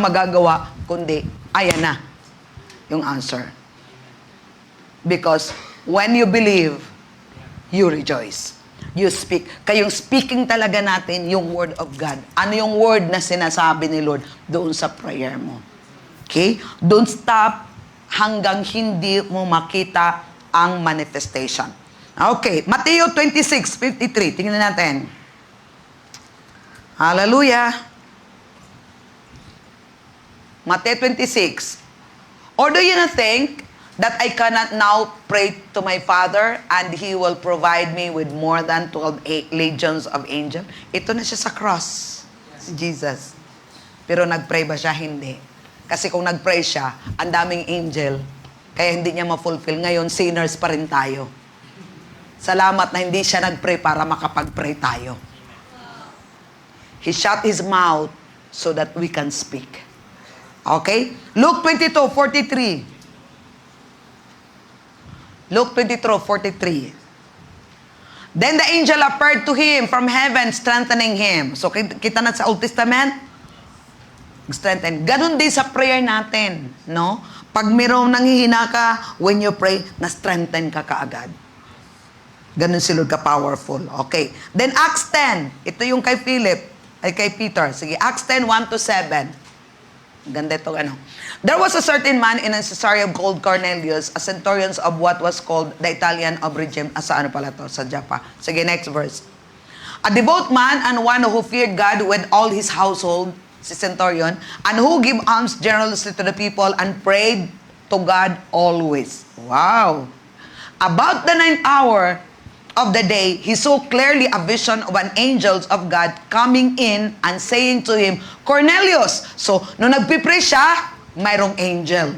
magagawa, kundi, ayan na, yung answer. Because when you believe, you rejoice. You speak. Kayong speaking talaga natin yung Word of God. Ano yung word na sinasabi ni Lord doon sa prayer mo? Okay? Don't stop hanggang hindi mo makita ang manifestation. Okay. Mateo 26:53. Tingnan natin. Hallelujah. Mateo 26. Or do you not think that I cannot now pray to my Father and He will provide me with more than 12 legions of angels? Ito na siya sa cross, si Jesus. Pero nag-pray ba siya? Hindi. Kasi kung nag-pray siya, ang daming angel, kaya hindi niya ma-fulfill. Ngayon, sinners pa rin tayo. Salamat na hindi siya nag-pray para makapag-pray tayo. He shut His mouth so that we can speak. Okay? Luke 22:43. Luke 22:43. Then the angel appeared to him from heaven, strengthening him. So, kita na sa Old Testament? Strengthen. Ganon din sa prayer natin, no? Pag mayroong nanghihina ka, when you pray, na-strengthen ka kaagad. Ganon si Lord ka-powerful. Okay. Then Acts 10. Ito yung kay Philip, ay kay Peter. Sige, Acts 10, 1-7. Ganda ito, There was a certain man in Caesarea called Cornelius, a centurion of what was called the Italian of regime. Sa sa Joppa. Sige, next verse. A devout man and one who feared God with all his household, si centurion, and who gave alms generously to the people and prayed to God always. Wow! About the 9th hour of the day, he saw clearly a vision of an angel of God coming in and saying to him, Cornelius! So, nung nagpipray siya, mayroong angel.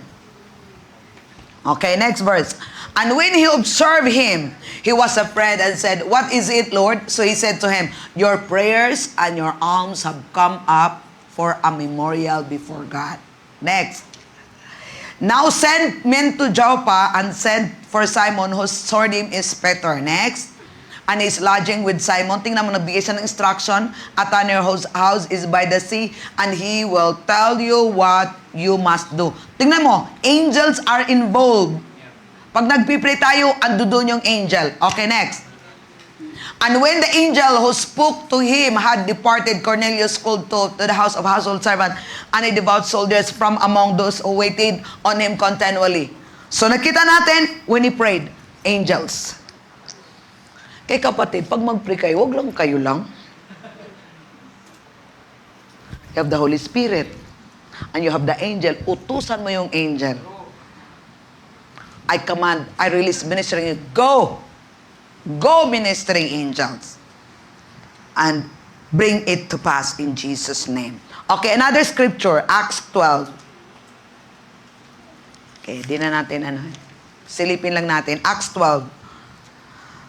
Okay, next verse. And when he observed him, he was afraid and said, What is it, Lord? So he said to him, Your prayers and your alms have come up for a memorial before God. Next. Now send men to Joppa and send for Simon, whose surname is Peter. Next. And is lodging with Simon. Tingnan mo, nagbigay siya ng instruction. At whose house is by the sea, and he will tell you what you must do. Tingnan mo, angels are involved. Pag nagpipray tayo, ando doon yung angel. Okay, next. And when the angel who spoke to him had departed, Cornelius called to the house of household servant and a devout soldiers from among those who waited on him continually. So nakita natin, when he prayed, angels. Kay kapatid, pag mag-pray kayo, wag lang kayo lang. You have the Holy Spirit. And you have the angel. Utusan mo yung angel. I command, I release ministering. Go! Go ministering angels. And bring it to pass in Jesus' name. Okay, another scripture, Acts 12. Okay, di na natin ano. Silipin lang natin. Acts 12.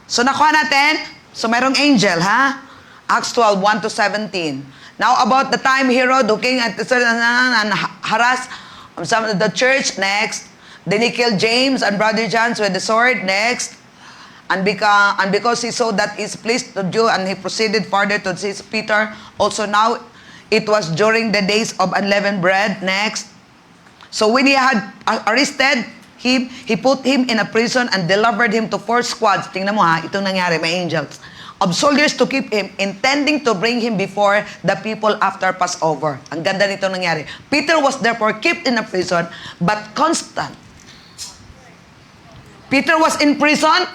So, nakuha natin. So, merong angel, ha? Acts 12, 1 to 17. Now, about the time Herod, who king and harassed some of the church, next. Then he killed James and brother John with the sword, next. And because he saw that is pleased to do, and he proceeded further to seize Peter. Also now, it was during the days of unleavened bread, next. So when he had arrested him, he put him in a prison and delivered him to 4 squads. Tingnan mo ha, itong nangyari, may angels. Of soldiers to keep him, intending to bring him before the people after Passover. Ang ganda nito nangyari. Peter was therefore kept in a prison, but constant. Peter was in prison,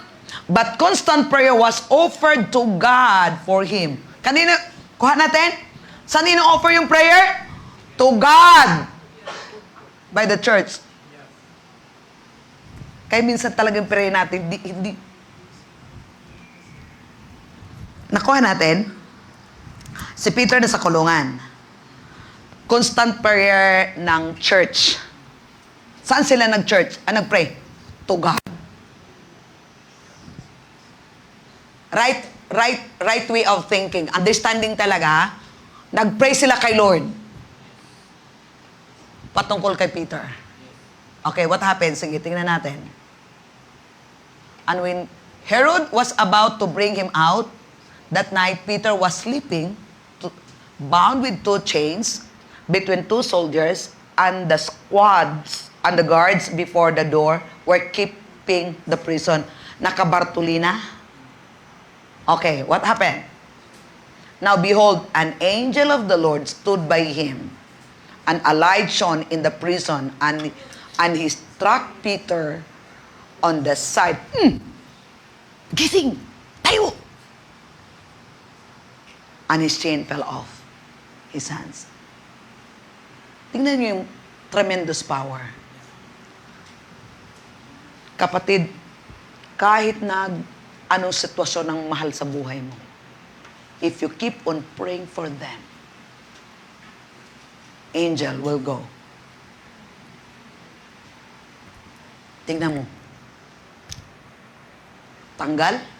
but constant prayer was offered to God for him. Kanino, kuha natin? Saan ino-offer yung prayer? To God. By the church. Kaya minsan talagang prayer natin, hindi. Nakuha natin, si Peter na sa kulungan. Constant prayer ng church. Saan sila nag-church? Nag-pray? To God. Right way of thinking. Understanding talaga, nag-pray sila kay Lord. Patungkol kay Peter. Okay, what happened? Sige, tingnan natin. And when Herod was about to bring him out, that night Peter was sleeping, bound with 2 chains, between 2 soldiers, and the squads and the guards before the door were keeping the prison. Nakabartulina. Okay, what happened? Now behold, an angel of the Lord stood by him, and a light shone in the prison, and he struck Peter on the side. Gising! Tayo! And his chain fell off his hands. Tingnan niyo yung tremendous power. Kapatid, kahit na anong sitwasyon ng mahal sa buhay mo, if you keep on praying for them, angel will go. Tingnan mo. Tanggal.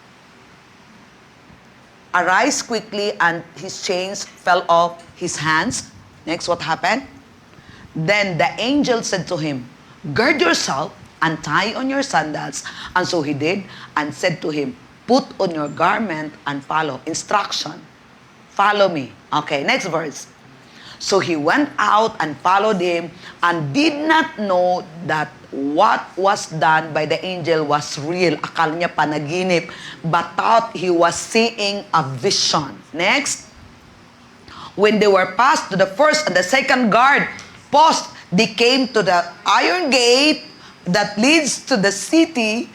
Arise quickly, and his chains fell off his hands. Next, what happened? Then the angel said to him, gird yourself and tie on your sandals. And so he did, and said to him, put on your garment and follow. Instruction. Follow me. Okay, next verse. So he went out and followed him, and did not know that what was done by the angel was real. Akala niya panaginip, but thought he was seeing a vision. Next. When they were passed to the first and the second guard post, they came to the iron gate that leads to the city,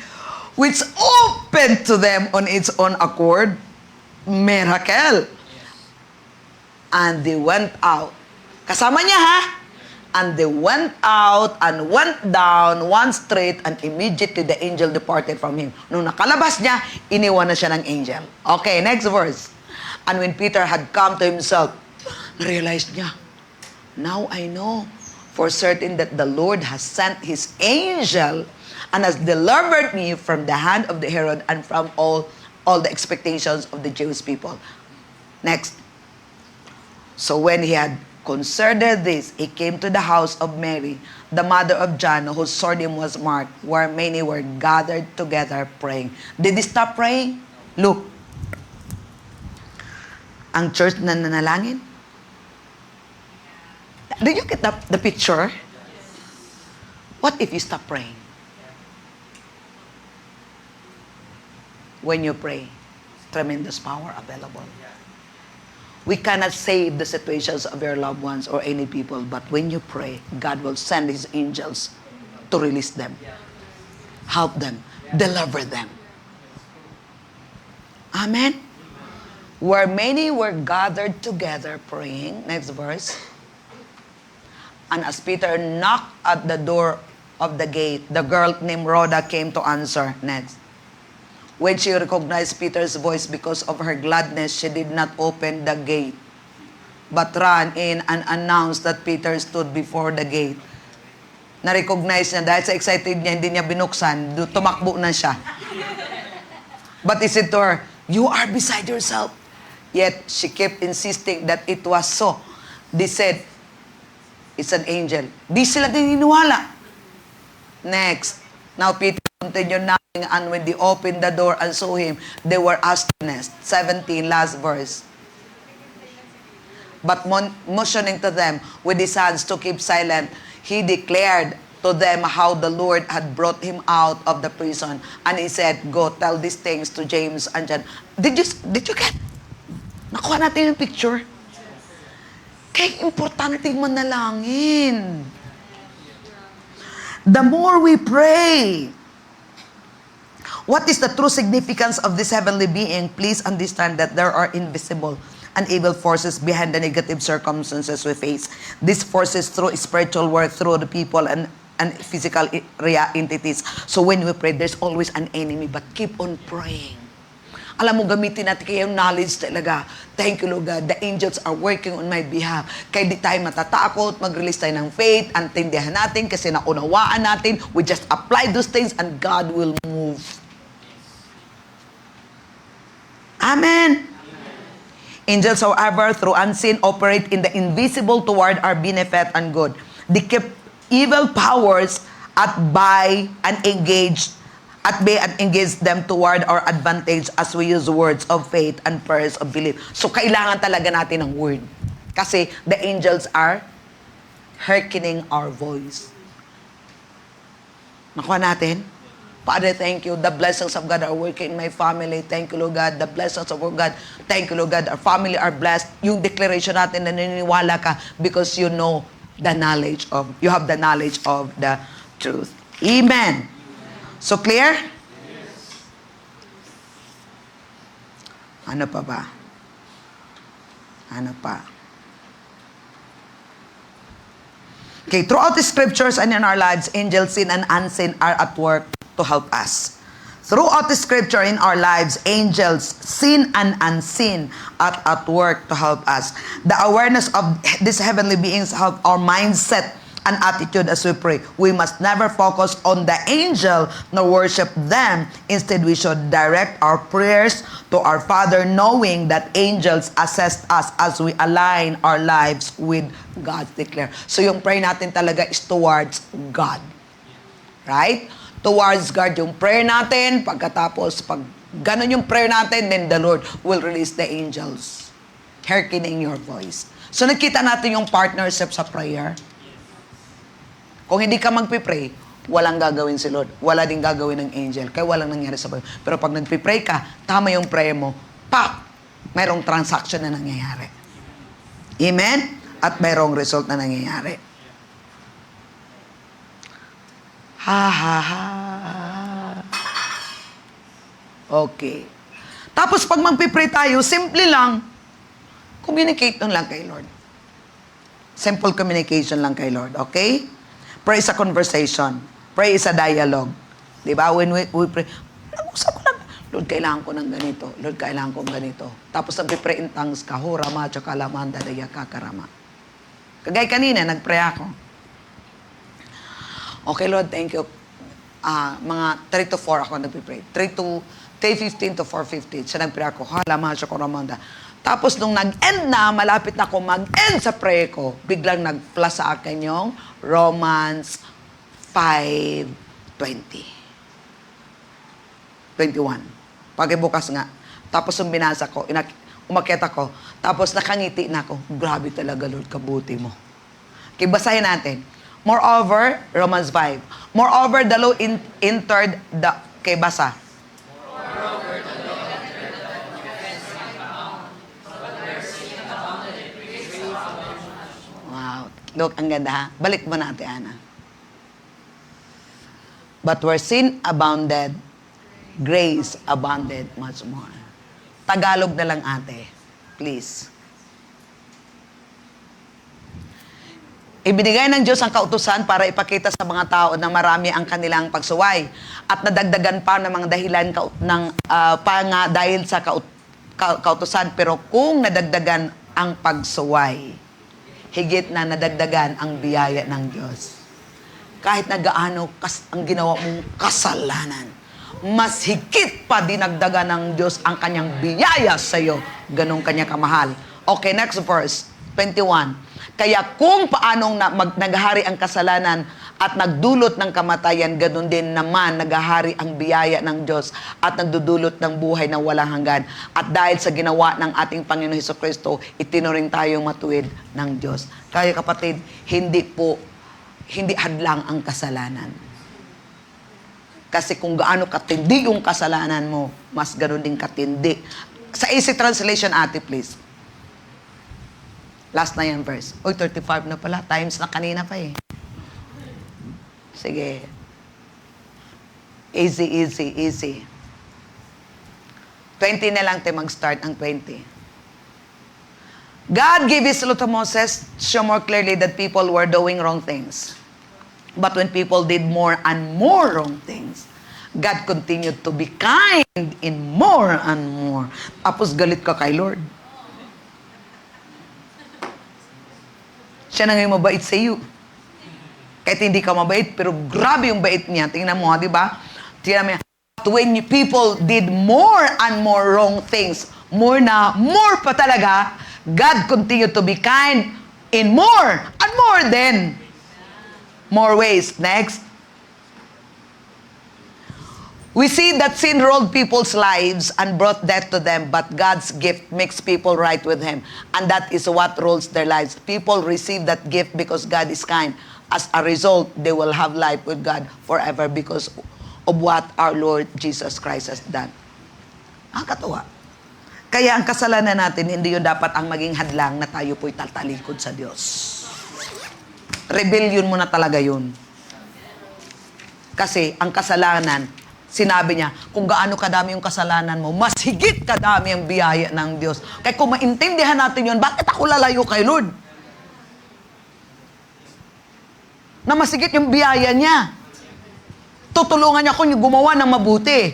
which opened to them on its own accord. Miracle. And they went out. Kasama niya ha? And they went out and went down one street, and immediately the angel departed from him. Nung nakalabas niya, iniwan na siya ng angel. Okay, next verse. And when Peter had come to himself, realized niya, now I know for certain that the Lord has sent his angel and has delivered me from the hand of the Herod and from all the expectations of the Jewish people. Next. So when he had considered this, he came to the house of Mary, the mother of John, whose surname was Mark, where many were gathered together praying. Did they stop praying? Look. Ang church na nanalangin. Did you get the picture? What if you stop praying? When you pray, tremendous power available. We cannot save the situations of your loved ones or any people, but when you pray, God will send his angels to release them, help them, deliver them. Amen? Where many were gathered together praying, next verse, and as Peter knocked at the door of the gate, the girl named Rhoda came to answer. Next. When she recognized Peter's voice because of her gladness, she did not open the gate, but ran in and announced that Peter stood before the gate. Na-recognize niya. Dahil sa excited niya, hindi niya binuksan. Tumakbo na siya. But he said to her, "You are beside yourself." Yet, she kept insisting that it was so. They said, "It's an angel." Di sila naniniwala. Next. Now, Peter continued knocking, and when they opened the door and saw him, they were astonished. 17, last verse. But motioning to them with his hands to keep silent, he declared to them how the Lord had brought him out of the prison. And he said, "Go tell these things to James and John." Did you get? Nakuha natin yung picture? Kaya importante manalangin. The more we pray, what is the true significance of this heavenly being? Please understand that there are invisible and evil forces behind the negative circumstances we face. These forces through spiritual work, through the people and physical entities. So when we pray, there's always an enemy, but keep on praying. Alam mo, gamitin natin kaya yung knowledge talaga. Thank you, Lord God. The angels are working on my behalf. Kaya di tayo matatakot, mag-release tayo ng faith, antindihan natin kasi naunawaan natin. We just apply those things and God will move. Amen. Angels, however, through unseen, operate in the invisible toward our benefit and good. They keep evil powers at bay and engage them toward our advantage as we use words of faith and prayers of belief. So, kailangan talaga natin ng word. Kasi the angels are hearkening our voice. Nakuha natin? Father, thank you. The blessings of God are working in my family. Thank you, Lord God. The blessings of God. Thank you, Lord God. Our family are blessed. Yung declaration natin na naniniwala ka because you know the knowledge of, you have the knowledge of the truth. Amen. So clear? Ano pa ba? Ano pa? Okay, throughout the scriptures and in our lives, angels seen and unseen are at work to help us. Throughout the scripture in our lives, angels seen and unseen are at work to help us. The awareness of these heavenly beings help our mindset and attitude as we pray. We must never focus on the angel nor worship them. Instead, we should direct our prayers to our Father, knowing that angels assist us as we align our lives with God's declare. So yung prayer natin talaga is towards God. Right? Towards God yung prayer natin. Pagkatapos, pag ganun yung prayer natin, then the Lord will release the angels hearkening your voice. So nakita natin yung partnership sa prayer. Kung hindi ka magpipray, walang gagawin si Lord. Wala din gagawin ng angel. Kaya walang nangyari sa buhay. Pero pag nagpipray ka, tama yung prayer mo, pop! Mayroong transaction na nangyayari. Amen? At mayroong result na nangyayari. Ha, ha, ha. Okay. Tapos pag magpipray tayo, simple lang, communicate lang kay Lord. Simple communication lang kay Lord. Okay? Pray is a conversation. Pray is a dialogue. Diba? When we pray, nag-usap ko lang. Lord, kailangan ko ng ganito. Lord, kailangan ko ng ganito. Tapos nag-pray in tongues ka. Hurama, tsaka laman, dadaya ka, karama. Kagay kanina, nag-pray ako. Okay, Lord, thank you. Mga 3 to 4 ako nag-pray. 3:15 to 4:15. Siya nag-pray ako. Halama, tsaka ramanda. Tapos nung nag-end na, malapit na ako mag-end sa prayer ko, biglang nag-flash sa akin yung Romans 5:20. 21. Pakibukas nga. Tapos yung binasa ko, umakyat ako, tapos nakangiti na ako. Grabe talaga, Lord, kabuti mo. Okay, basahin natin. Moreover, Romans 5. Moreover, the law entered the... Okay, basa. Look, ang ganda ha. Balik mo natin, Ana. But where sin abounded, grace abounded much more. Tagalog na lang, ate. Please. Ibinigay ng Diyos ang kautusan para ipakita sa mga tao na marami ang kanilang pagsuway at nadagdagan pa ng mga dahilan dahil sa kautusan. Pero kung nadagdagan ang pagsuway, higit na nadagdagan ang biyaya ng Diyos. kahit na gaano ang ginawa mong kasalanan, mas higit pa dinagdagan ng Diyos ang kanyang biyaya sa iyo. Ganong kanya kamahal. Okay, next verse, 21. Kaya kung paanong naghahari ang kasalanan at nagdulot ng kamatayan, ganun din naman naghahari ang biyaya ng Diyos at nagdudulot ng buhay na walang hanggan. At dahil sa ginawa ng ating Panginoon Hesukristo, itinuring tayong matuwid ng Diyos. Kaya kapatid, hindi hadlang ang kasalanan. Kasi kung gaano katindi yung kasalanan mo, mas ganun din katindi. Sa easy translation, ate, please. Last na yan verse. Uy, 35 na pala. Times na kanina pa eh. Sige. Easy. 20 na lang tayo mag-start ang 20. God gave His law to Moses to show more clearly that people were doing wrong things. But when people did more and more wrong things, God continued to be kind in more and more. Tapos galit ka kay Lord. Siya na ngayon mabait sa iyo. Kahit hindi ka mabait, pero grabe yung bait niya. Tingnan mo, di ba? Tingnan mo, when people did more and more wrong things, more pa talaga, God continued to be kind in more and more then. More ways. Next. We see that sin rolled people's lives and brought death to them, but God's gift makes people right with Him. And that is what rolls their lives. People receive that gift because God is kind. As a result, they will have life with God forever because of what our Lord Jesus Christ has done. Katuwa. Kaya ang kasalanan natin, hindi yun dapat ang maging hadlang na tayo po'y tatalikod sa Diyos. Rebellion mo na talaga yun. Kasi ang kasalanan, sinabi niya, kung gaano kadami yung kasalanan mo, mas higit kadami ang biyaya ng Diyos. Kaya kung maintindihan natin yun, bakit ako lalayo kay Lord? Na mas higit yung biyaya niya. Tutulungan niya kung gumawa ng mabuti.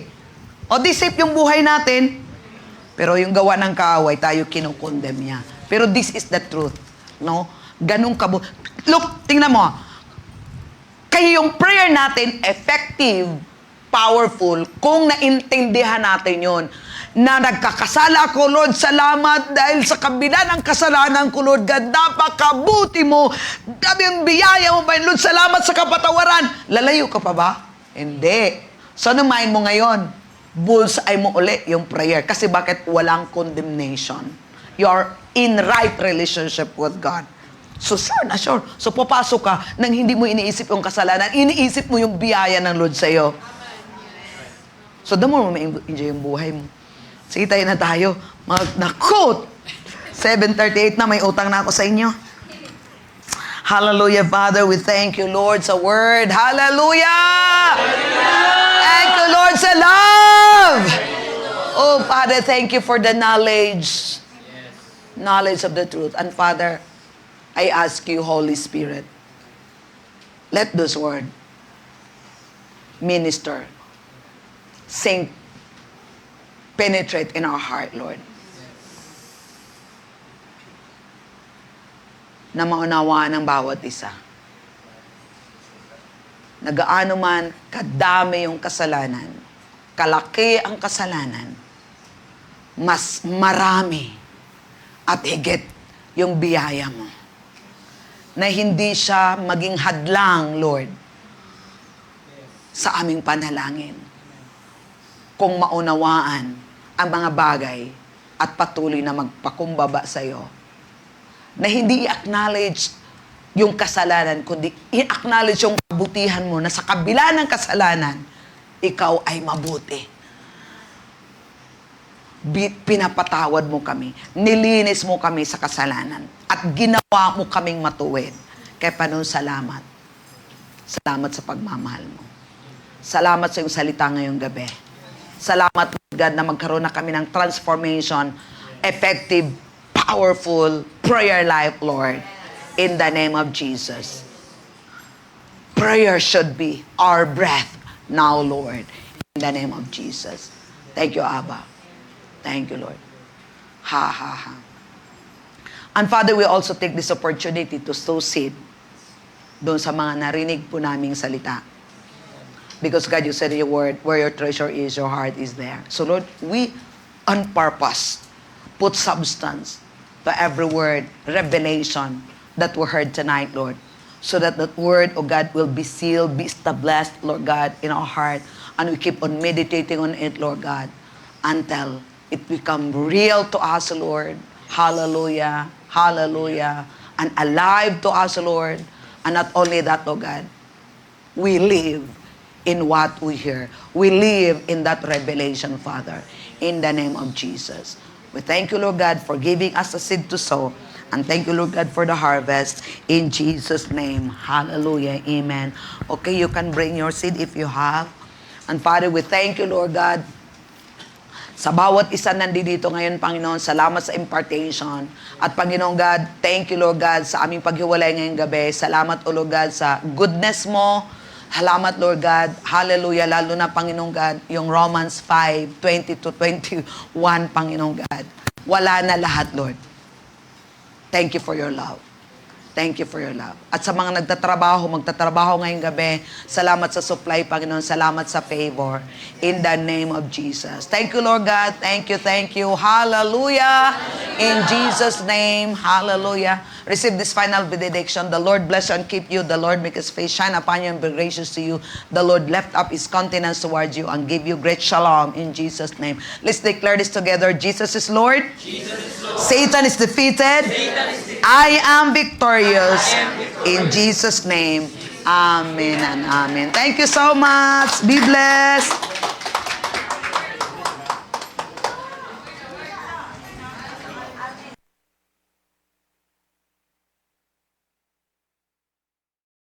O di safe yung buhay natin, pero yung gawa ng kaaway, tayo kinukondem niya. Pero this is the truth. No? Ganong Look, tingnan mo. Kaya yung prayer natin, effective, powerful, kung naintindihan natin yon, na nagkakasala ako, Lord, salamat dahil sa kabila ng kasalanan ko, Lord God, napakabuti mo, dami ang biyaya mo ba, Lord, salamat sa kapatawaran. Lalayo ka pa ba? Hindi. So, ano mind mo ngayon? Bullseye mo uli yung prayer. Kasi bakit walang condemnation? You're in right relationship with God. So, sure na sure. So, papasok ka nang hindi mo iniisip yung kasalanan, iniisip mo yung biyaya ng Lord sa'yo. So, the more mo ma-enjoy yung buhay mo. Sige, tayo na tayo. Naku! 7:38 na, may utang na ako sa inyo. Hallelujah, Father. We thank you, Lord, sa word. Hallelujah! Thank you, Lord, sa love! Oh, Father, thank you for the knowledge. Knowledge of the truth. And Father, I ask you, Holy Spirit, let this word minister, sink, penetrate in our heart, Lord. Na maunawaan ng bawat isa. Nagaano man kadami yung kasalanan, kalaki ang kasalanan, mas marami at higit yung biyaya mo. Na hindi siya maging hadlang, Lord, sa aming panalangin. Kung maunawaan ang mga bagay at patuloy na magpakumbaba sa iyo. Na hindi i-acknowledge yung kasalanan, kundi i-acknowledge yung kabutihan mo na sa kabila ng kasalanan, ikaw ay mabuti. Pinapatawad mo kami, nilinis mo kami sa kasalanan, at ginawa mo kaming matuwid. Kaya paano, salamat. Salamat sa pagmamahal mo. Salamat sa iyong salita ngayong gabi. Salamat, God, na magkaroon na kami ng transformation, effective, powerful prayer life, Lord. In the name of Jesus. Prayer should be our breath now, Lord. In the name of Jesus. Thank you, Abba. Thank you, Lord. Ha, ha, ha. And Father, we also take this opportunity to sow seed doon sa mga narinig po naming salita. Because God, you said in your word, where your treasure is, your heart is there. So Lord, we on purpose put substance to every word, revelation that we heard tonight, Lord. So that that word, oh God, will be sealed, be established, Lord God, in our heart. And we keep on meditating on it, Lord God, until it become real to us, Lord. Hallelujah. Hallelujah. And alive to us, Lord. And not only that, Lord God, we live in what we hear. We live in that revelation, Father, in the name of Jesus. We thank you, Lord God, for giving us a seed to sow. And thank you, Lord God, for the harvest. In Jesus' name. Hallelujah. Amen. Okay, you can bring your seed if you have. And Father, we thank you, Lord God, sa bawat isa nandito ngayon, Panginoon, salamat sa impartation. At Panginoon God, thank you, Lord God, sa aming paghiwalay ngayong gabi. Salamat, O Lord God, sa goodness mo. Salamat, Lord God. Hallelujah. Lalo na, Panginoon God, yung Romans 5:20-21, Panginoon God. Wala na lahat, Lord. Thank you for your love. Thank you for your love. At sa mga magtatrabaho ngayong gabi, salamat sa supply, Panginoon. Salamat sa favor. In the name of Jesus. Thank you, Lord God. Thank you, thank you. Hallelujah. In Jesus' name. Hallelujah. Receive this final benediction. The Lord bless you and keep you. The Lord make His face shine upon you and be gracious to you. The Lord lift up His countenance towards you and give you great shalom in Jesus' name. Let's declare this together. Jesus is Lord. Jesus is Lord. Satan is defeated. Satan is defeated. I am victorious. In Jesus' name. Amen and amen. Thank you so much. Be blessed.